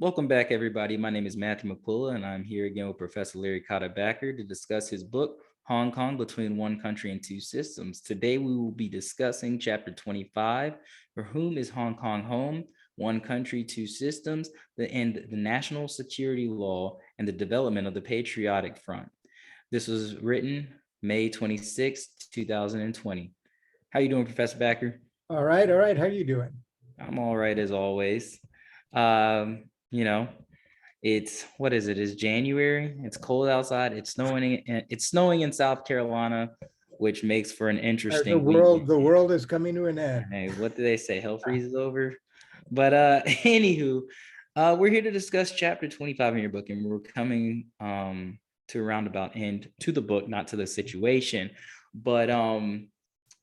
Welcome back, everybody. My name is Matthew McQuilla, and I'm here again with Professor Larry Catá to discuss his book, Hong Kong Between One Country and Two Systems. Today, we will be discussing Chapter 25, For Whom is Hong Kong Home? One Country, Two Systems, and the National Security Law and the Development of the Patriotic Front. This was written May 26, 2020. How you doing, Professor Backer? All right. How are you doing? I'm all right, as always. It's what is it? It's January. It's cold outside. It's snowing in South Carolina, which makes for an interesting The world is coming to an end. Hey, what do they say? Hell freezes over. But anywho, we're here to discuss chapter 25 in your book, and we're coming to a roundabout end to the book, not to the situation. But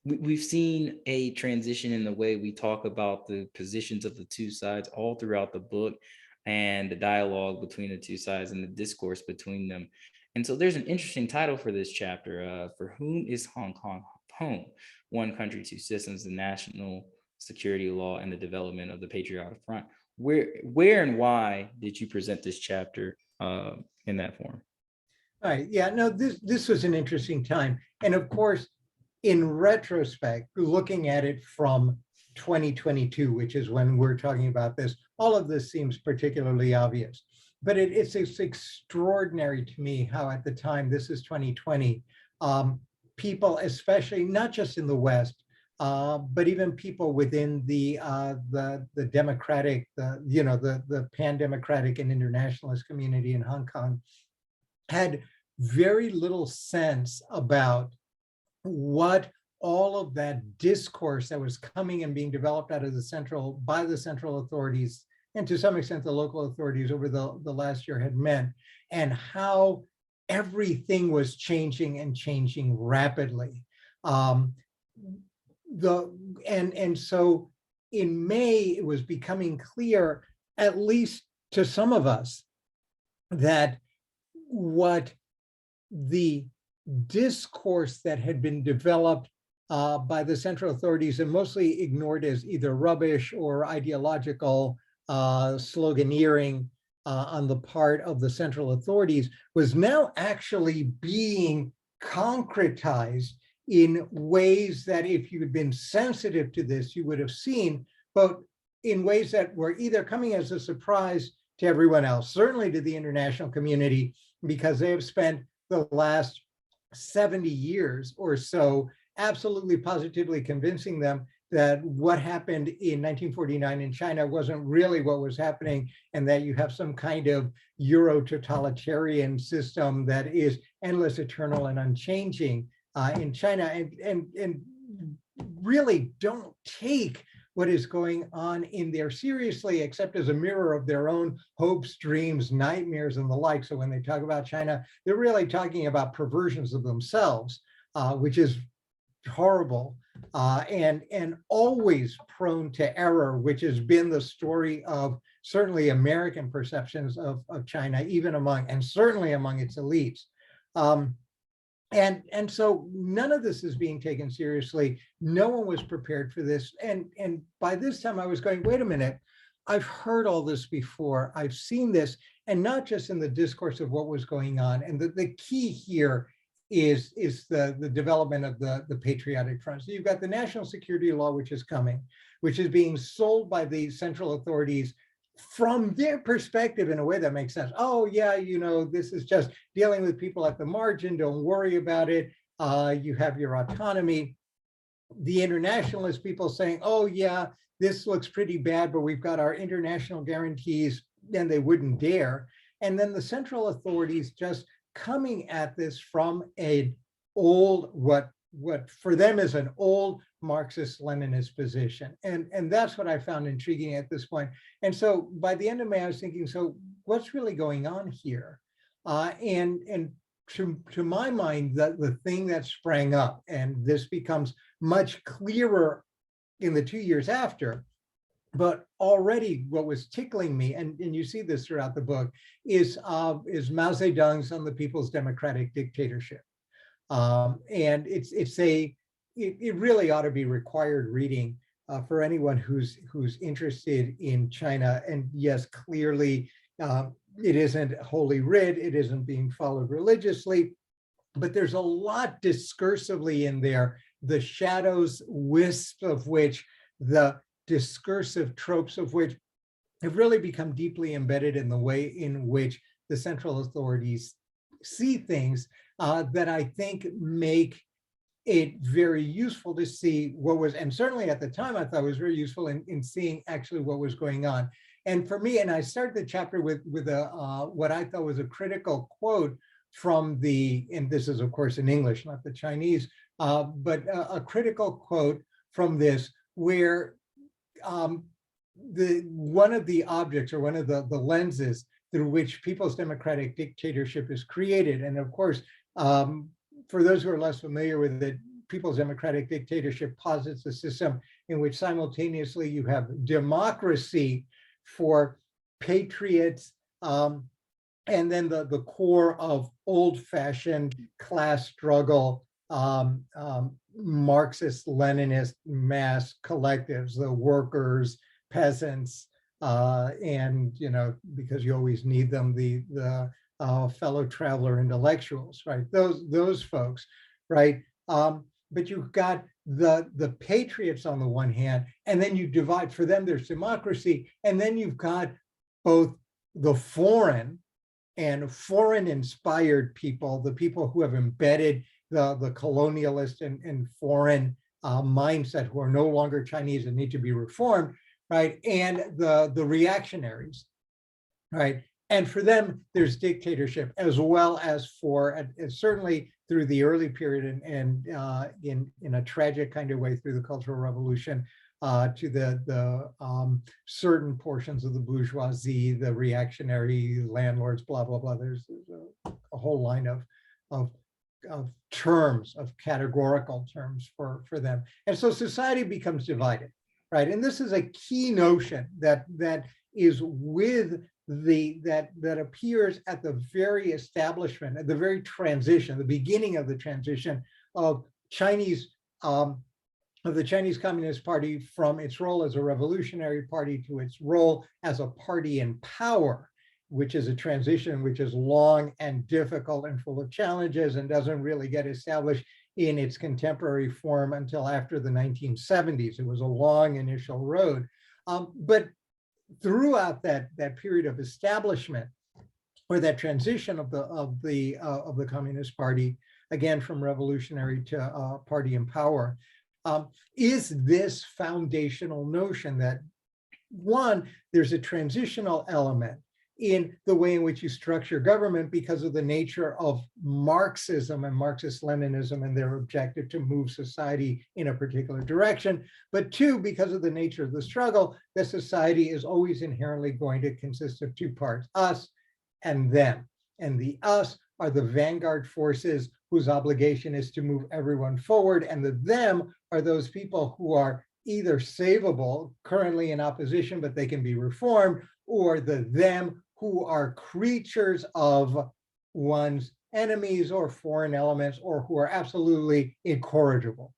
we've seen a transition in the way we talk about the positions of the two sides all throughout the book, and the dialogue between the two sides and the discourse between them. And so there's an interesting title for this chapter, For Whom is Hong Kong Home? One Country, Two Systems, the National Security Law and the Development of the Patriotic Front. Where and why did you present this chapter in that form? All right. Yeah, no, this was an interesting time. And of course, in retrospect, looking at it from 2022, which is when we're talking about this, all of this seems particularly obvious. But it's extraordinary to me how at the time, this is 2020, people, especially not just in the West, but even people within the democratic, the pan-democratic and internationalist community in Hong Kong, had very little sense about what all of that discourse that was coming and being developed out of by the central authorities, and to some extent the local authorities over the last year had meant, and how everything was changing and changing rapidly. And so in May, it was becoming clear, at least to some of us, that what the discourse that had been developed by the central authorities and mostly ignored as either rubbish or ideological sloganeering on the part of the central authorities was now actually being concretized in ways that, if you had been sensitive to this, you would have seen, but in ways that were either coming as a surprise to everyone else, certainly to the international community, because they have spent the last 70 years or so absolutely positively convincing them that what happened in 1949 in China wasn't really what was happening, and that you have some kind of Euro-totalitarian system that is endless, eternal, and unchanging in China, and really don't take what is going on in there seriously, except as a mirror of their own hopes, dreams, nightmares, and the like. So when they talk about China, they're really talking about perversions of themselves, which is horrible, and always prone to error, which has been the story of certainly American perceptions of China, even and certainly among its elites. And so none of this is being taken seriously. No one was prepared for this. And by this time I was going, wait a minute, I've heard all this before. I've seen this, and not just in the discourse of what was going on. And the key here is the development of the Patriotic Front. So you've got the National Security Law, which is coming, which is being sold by the central authorities from their perspective in a way that makes sense. Oh yeah, this is just dealing with people at the margin, don't worry about it. You have your autonomy. The internationalist people saying, oh yeah, this looks pretty bad, but we've got our international guarantees, and they wouldn't dare. And then the central authorities just coming at this from an old, what for them is an old Marxist-Leninist position. And that's what I found intriguing at this point. And so by the end of May, I was thinking, so what's really going on here? And to my mind, the thing that sprang up, and this becomes much clearer in the 2 years after, but already what was tickling me, and you see this throughout the book, is Mao Zedong's On the People's Democratic Dictatorship. And it really ought to be required reading for anyone who's interested in China. And yes, clearly it isn't Holy Writ, it isn't being followed religiously, but there's a lot discursively in there, the shadows, wisps of which, the discursive tropes of which have really become deeply embedded in the way in which the central authorities see things, that I think make it very useful to see what was, and certainly at the time I thought it was very useful in seeing actually what was going on. And for me, and I started the chapter with a what I thought was a critical quote from the, and this is of course in English, not the Chinese, but a critical quote from this where one of the objects, or one of the lenses through which people's democratic dictatorship is created, and of course, for those who are less familiar with it, people's democratic dictatorship posits a system in which simultaneously you have democracy for patriots, and then the core of old-fashioned class struggle, Marxist-Leninist mass collectives, the workers, peasants, and, you know, because you always need them, the fellow traveler intellectuals, right? Those folks, right? But you've got the patriots on the one hand, and then you divide, for them there's democracy, and then you've got both the foreign and foreign inspired people, the people who have embedded the colonialist and foreign mindset, who are no longer Chinese and need to be reformed, right? And the reactionaries, right? And for them, there's dictatorship, as well as for, certainly through the early period, and in a tragic kind of way through the Cultural Revolution, to the certain portions of the bourgeoisie, the reactionary landlords, blah, blah, blah. There's a whole line of terms, of categorical terms for them. And so society becomes divided, right? And this is a key notion that is with that appears at the very establishment, at the very transition, the beginning of the transition of Chinese, of the Chinese Communist Party from its role as a revolutionary party to its role as a party in power, which is a transition which is long and difficult and full of challenges and doesn't really get established in its contemporary form until after the 1970s. It was a long initial road. But throughout that period of establishment, or that transition of the Communist Party, again from revolutionary to party in power, is this foundational notion that, one, there's a transitional element in the way in which you structure government because of the nature of Marxism and Marxist-Leninism and their objective to move society in a particular direction. But two, because of the nature of the struggle, that society is always inherently going to consist of two parts, us and them. And the us are the vanguard forces whose obligation is to move everyone forward, and the them are those people who are either savable, currently in opposition, but they can be reformed, or the them who are creatures of one's enemies or foreign elements, or who are absolutely incorrigible,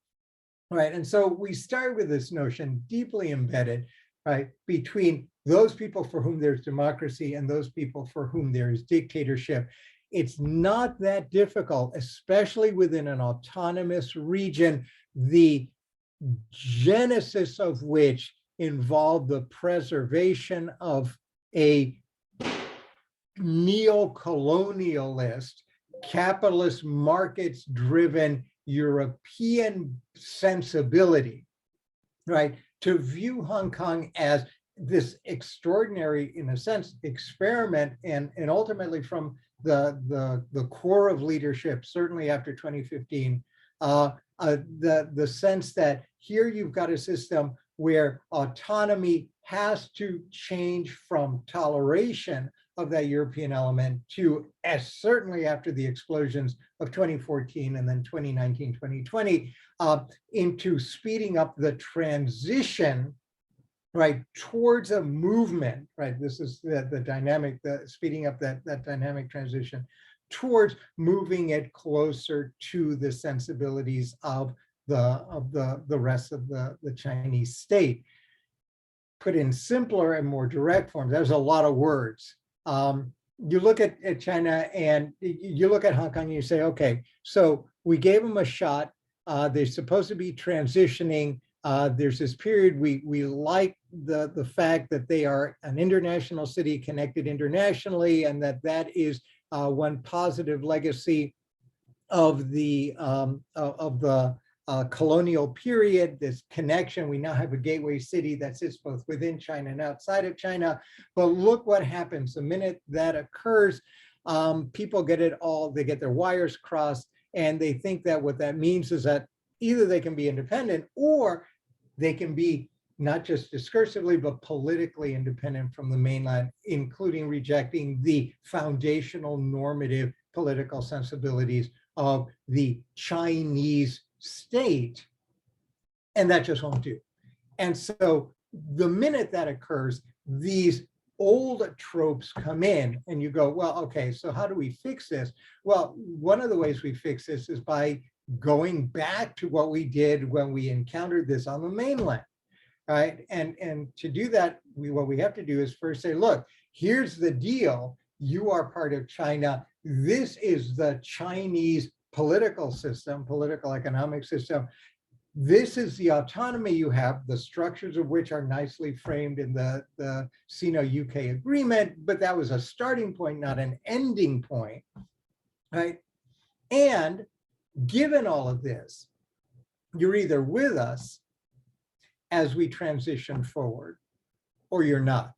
right? And so we start with this notion deeply embedded, right, between those people for whom there's democracy and those people for whom there is dictatorship. It's not that difficult, especially within an autonomous region, the genesis of which involved the preservation of a neo-colonialist, capitalist markets-driven European sensibility, right? To view Hong Kong as this extraordinary, in a sense, experiment, and ultimately from the core of leadership, certainly after 2015, the sense that here you've got a system where autonomy has to change from toleration of that European element to, as certainly after the explosions of 2014 and then 2019, 2020, into speeding up the transition, right, towards a movement, right? This is the dynamic, the speeding up that dynamic transition towards moving it closer to the sensibilities of the rest of the Chinese state. Put in simpler and more direct forms, there's a lot of words. You look at China and you look at Hong Kong and you say, okay, so we gave them a shot. They're supposed to be transitioning. There's this period, we like the fact that they are an international city connected internationally, and that is one positive legacy of the colonial period, this connection. We now have a gateway city that sits both within China and outside of China. But look what happens the minute that occurs. People get it all, they get their wires crossed, and they think that what that means is that either they can be independent or they can be not just discursively, but politically independent from the mainland, including rejecting the foundational normative political sensibilities of the Chinese state. And that just won't do. And so the minute that occurs, these old tropes come in and you go, well, okay, so how do we fix this? Well, one of the ways we fix this is by going back to what we did when we encountered this on the mainland, right? And to do that, what we have to do is first say, look, here's the deal. You are part of China. This is the Chinese political system, political economic system. This is the autonomy you have, the structures of which are nicely framed in the Sino-UK agreement, but that was a starting point, not an ending point, right? And given all of this, you're either with us as we transition forward, or you're not.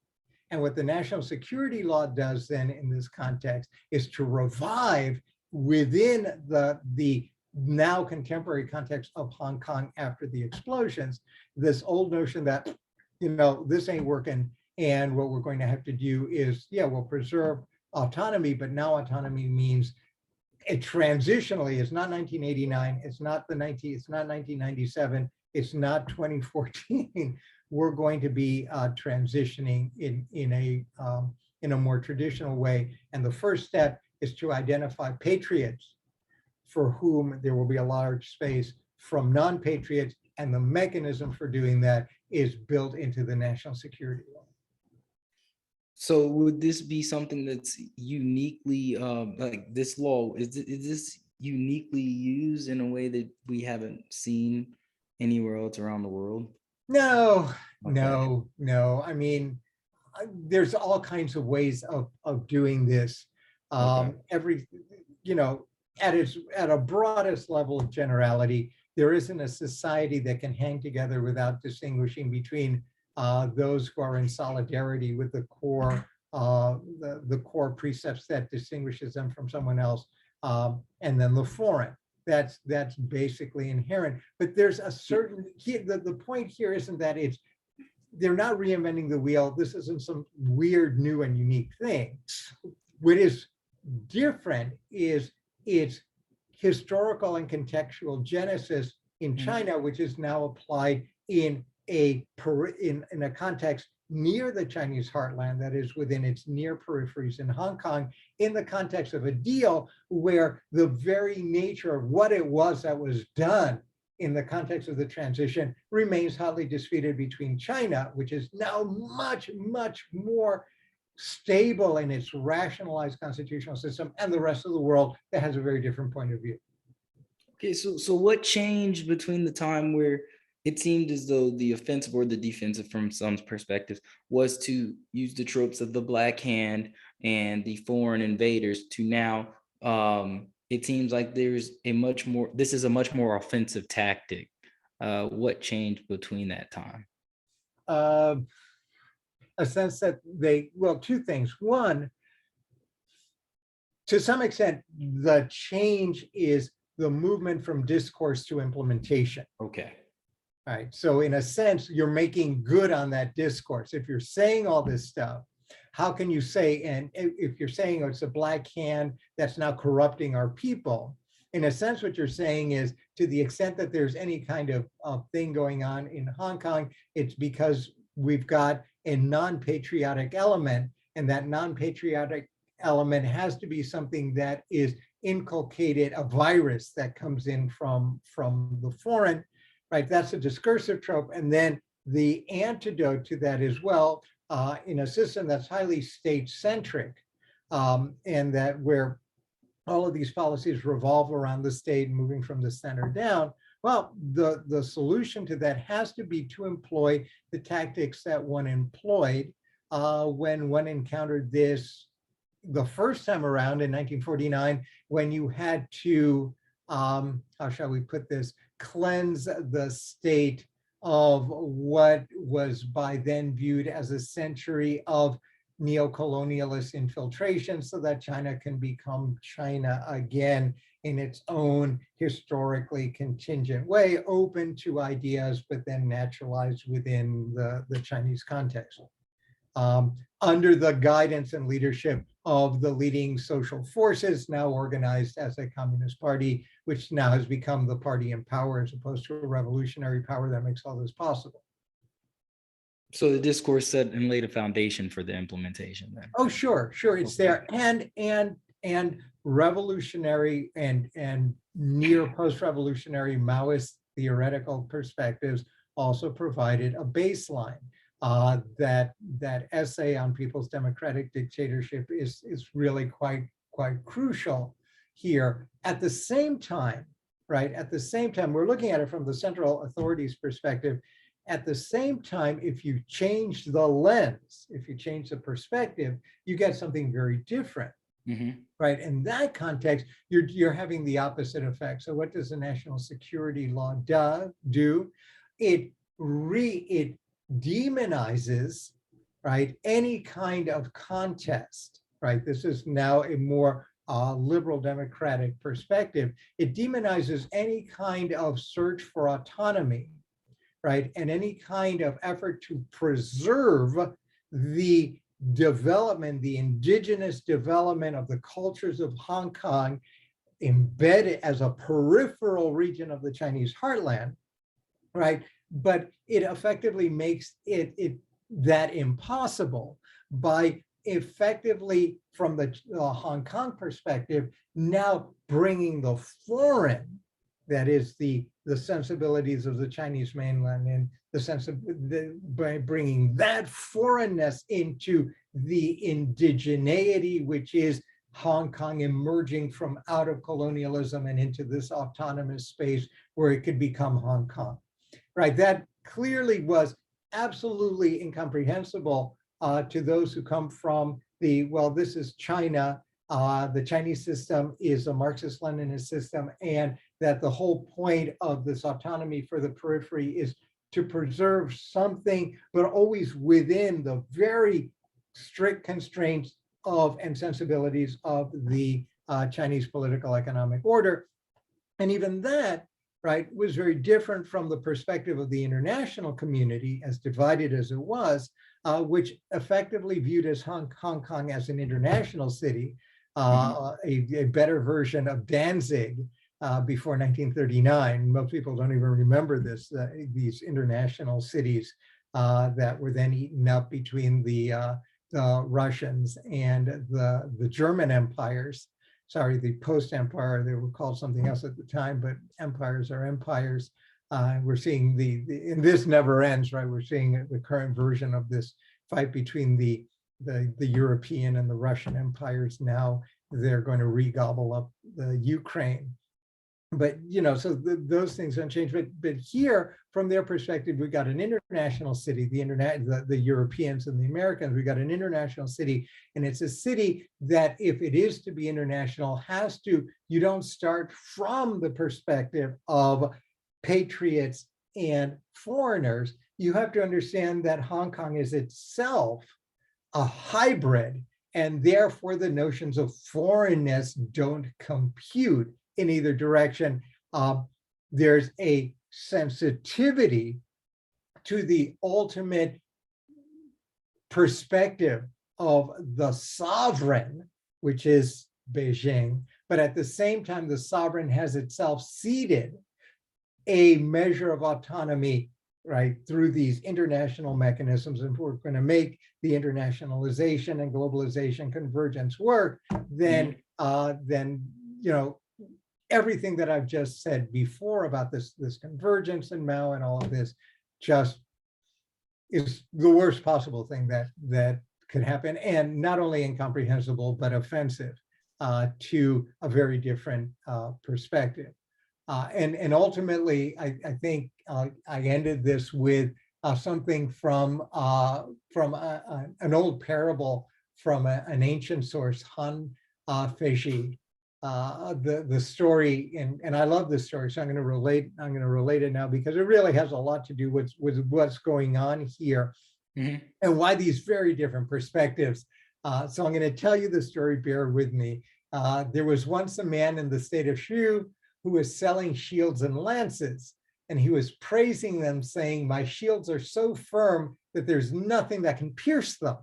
And what the national security law does then in this context is to revive within the now contemporary context of Hong Kong after the explosions, this old notion that, you know, this ain't working, and what we're going to have to do is, yeah, we'll preserve autonomy, but now autonomy means it transitionally, it's not 1989, it's not 1997, it's not 2014. We're going to be transitioning in a more traditional way, and the first step is to identify patriots for whom there will be a large space from non-patriots, and the mechanism for doing that is built into the national security law. So would this be something that's uniquely, like this law, is this uniquely used in a way that we haven't seen anywhere else around the world? No, Okay. no. I mean, there's all kinds of ways of doing this. Okay. You know, at a broadest level of generality, there isn't a society that can hang together without distinguishing between those who are in solidarity with the core precepts that distinguishes them from someone else, and then the foreign. That's basically inherent. But there's a certain, the point here isn't that they're not reinventing the wheel. This isn't some weird, new and unique thing. What is different is its historical and contextual genesis in China, which is now applied in a context near the Chinese heartland, that is within its near peripheries in Hong Kong, in the context of a deal where the very nature of what it was that was done in the context of the transition remains hotly disputed between China, which is now much, much more stable in its rationalized constitutional system, and the rest of the world that has a very different point of view. Okay, so what changed between the time where it seemed as though the offensive or the defensive, from some perspectives, was to use the tropes of the Black Hand and the foreign invaders, to now it seems like this is a much more offensive tactic. What changed between that time? A sense that two things. One, to some extent, the change is the movement from discourse to implementation. Okay. All right. So in a sense, you're making good on that discourse. If you're saying all this stuff, how can you say, and if you're saying, oh, it's a Black Hand that's now corrupting our people, in a sense, what you're saying is, to the extent that there's any kind of thing going on in Hong Kong, it's because we've got a non-patriotic element, and that non-patriotic element has to be something that is inculcated a virus that comes in from the foreign, right? That's a discursive trope. And then the antidote to that as well, in a system that's highly state-centric, and that where all of these policies revolve around the state, moving from the center down. Well, the solution to that has to be to employ the tactics that one employed when one encountered this the first time around in 1949, when you had to, how shall we put this, cleanse the state of what was by then viewed as a century of neo-colonialist infiltration, so that China can become China again in its own historically contingent way, open to ideas, but then naturalized within the Chinese context. Under the guidance and leadership of the leading social forces, now organized as a communist party, which now has become the party in power as opposed to a revolutionary power that makes all this possible. So the discourse set and laid a foundation for the implementation then. Oh, sure, it's there. And revolutionary and near post-revolutionary Maoist theoretical perspectives also provided a baseline. That essay on people's democratic dictatorship is really quite crucial here. At the same time, right? At the same time, we're looking at it from the central authorities' perspective. At the same time, if you change the lens, if you change the perspective, you get something very different. Right? In that context, you're having the opposite effect. So what does the national security law do? It demonizes, right, any kind of contest, right? This is now a more liberal democratic perspective. It demonizes any kind of search for autonomy, right? And any kind of effort to preserve the development, the indigenous development of the cultures of Hong Kong embedded as a peripheral region of the Chinese heartland, right? But it effectively makes it that impossible by effectively, from the Hong Kong perspective, now bringing the foreign, that is the sensibilities of the Chinese mainland, and the sense of by bringing that foreignness into the indigeneity, which is Hong Kong emerging from out of colonialism and into this autonomous space where it could become Hong Kong. Right, that clearly was absolutely incomprehensible to those who come from the, well, this is China, the Chinese system is a Marxist-Leninist system, and that the whole point of this autonomy for the periphery is to preserve something, but always within the very strict constraints of and sensibilities of the Chinese political economic order. And even that, right, was very different from the perspective of the international community, as divided as it was, which effectively viewed as Hong Kong as an international city, a better version of Danzig before 1939. Most people don't even remember this, these international cities that were then eaten up between the Russians and the German empires. Sorry, the post-empire, they were called something else at the time, but empires are empires. We're seeing and this never ends, right? We're seeing the current version of this fight between the European and the Russian empires. Now they're going to re-gobble up the Ukraine. But, you know, so those things don't change. But here, from their perspective, we got an international city, the Europeans and the Americans, we got an international city. And it's a city that, if it is to be international, has to, you don't start from the perspective of patriots and foreigners. You have to understand that Hong Kong is itself a hybrid, and therefore the notions of foreignness don't compute in either direction. There's a sensitivity to the ultimate perspective of the sovereign, which is Beijing, but at the same time, the sovereign has itself ceded a measure of autonomy, right, through these international mechanisms. And if we're going to make the internationalization and globalization convergence work, then everything that I've just said before about this convergence and Mao and all of this just is the worst possible thing that could happen, and not only incomprehensible but offensive to a very different perspective. And ultimately, I think I ended this with something from an old parable from an ancient source, Han Feishi. The story, and I love this story, so I'm going to relate it now because it really has a lot to do with what's going on here and why these very different perspectives. So I'm going to tell you the story, bear with me. There was once a man in the state of Shu who was selling shields and lances, and he was praising them, saying, "My shields are so firm that there's nothing that can pierce them."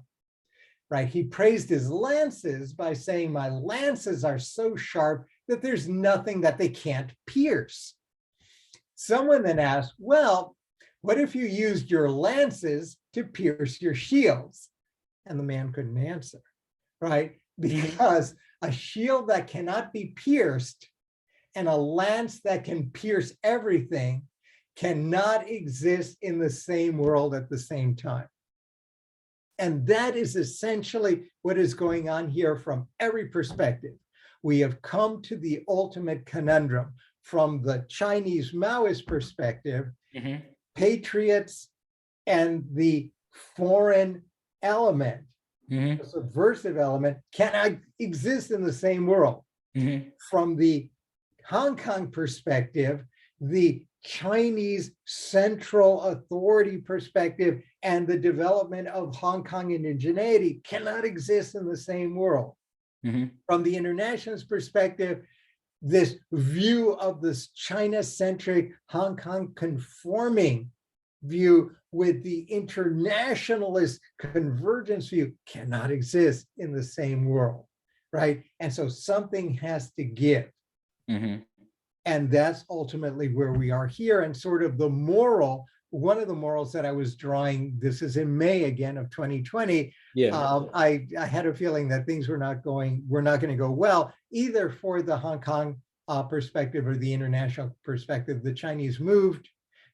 Right? He praised his lances by saying, "My lances are so sharp that there's nothing that they can't pierce." Someone then asked, "Well, what if you used your lances to pierce your shields?" And the man couldn't answer, right? Because a shield that cannot be pierced and a lance that can pierce everything cannot exist in the same world at the same time. And that is essentially what is going on here from every perspective. We have come to the ultimate conundrum from the Chinese Maoist perspective. Patriots and the foreign element, the subversive element, cannot exist in the same world. From the Hong Kong perspective, the Chinese central authority perspective and the development of Hong Kong indigeneity cannot exist in the same world. From the internationalist perspective, this view of this China-centric, Hong Kong conforming view with the internationalist convergence view cannot exist in the same world, right? And so something has to give. And that's ultimately where we are here. And sort of the moral, one of the morals that I was drawing, this is in May again of 2020. I had a feeling that things were not going to go well, either for the Hong Kong perspective or the international perspective. The Chinese moved.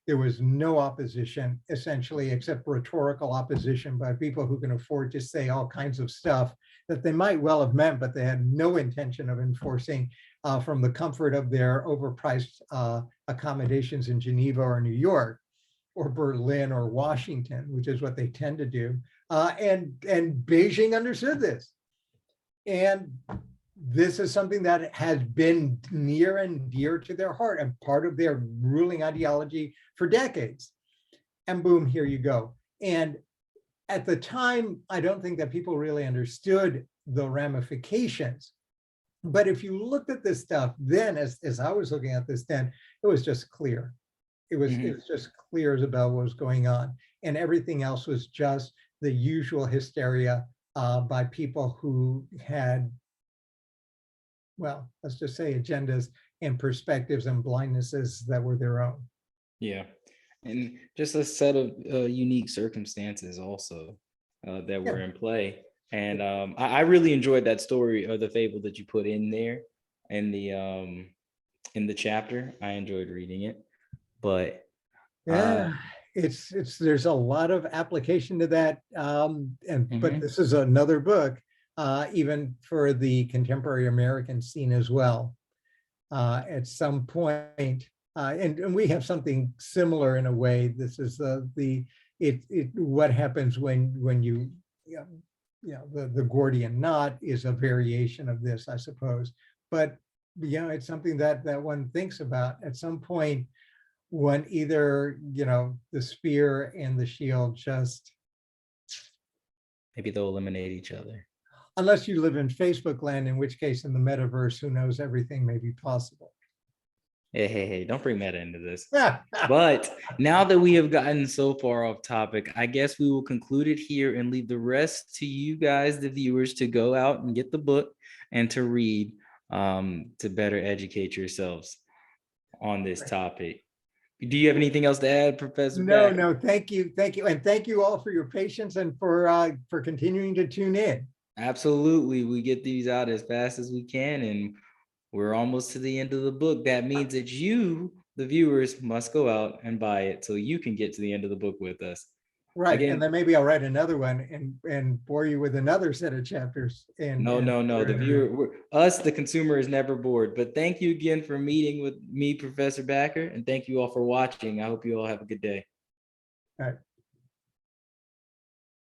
There was no opposition, essentially, except rhetorical opposition by people who can afford to say all kinds of stuff that they might well have meant, but they had no intention of enforcing from the comfort of their overpriced accommodations in Geneva or New York or Berlin or Washington, which is what they tend to do. And Beijing understood this. And this is something that has been near and dear to their heart and part of their ruling ideology for decades. And boom, here you go. And at the time, I don't think that people really understood the ramifications. But if you looked at this stuff then, as I was looking at this then, it was just clear. It was just clear as about what was going on. And everything else was just the usual hysteria by people who had, well, let's just say agendas and perspectives and blindnesses that were their own. Yeah. And just a set of unique circumstances also that were in play. And I really enjoyed that story or the fable that you put in there in the chapter. I enjoyed reading it, but there's a lot of application to that. But this is another book, even for the contemporary American scene as well. At some point, and we have something similar in a way. This is what happens when you the Gordian knot is a variation of this, I suppose. But it's something that one thinks about at some point when either the spear and the shield just maybe they'll eliminate each other. Unless you live in Facebook land, in which case in the metaverse, who knows, everything may be possible. Hey, don't bring meta into this. But now that we have gotten so far off topic, I guess we will conclude it here and leave the rest to you guys, the viewers, to go out and get the book and to read to better educate yourselves on this topic. Do you have anything else to add, Professor? No, thank you. And thank you all for your patience and for continuing to tune in. Absolutely. We get these out as fast as we can, and we're almost to the end of the book. That means that you, the viewers, must go out and buy it so you can get to the end of the book with us. Right. Again, And then maybe I'll write another one and bore you with another set of chapters. no. The viewer, us, the consumer, is never bored. But thank you again for meeting with me, Professor Backer, and thank you all for watching. I hope you all have a good day. All right.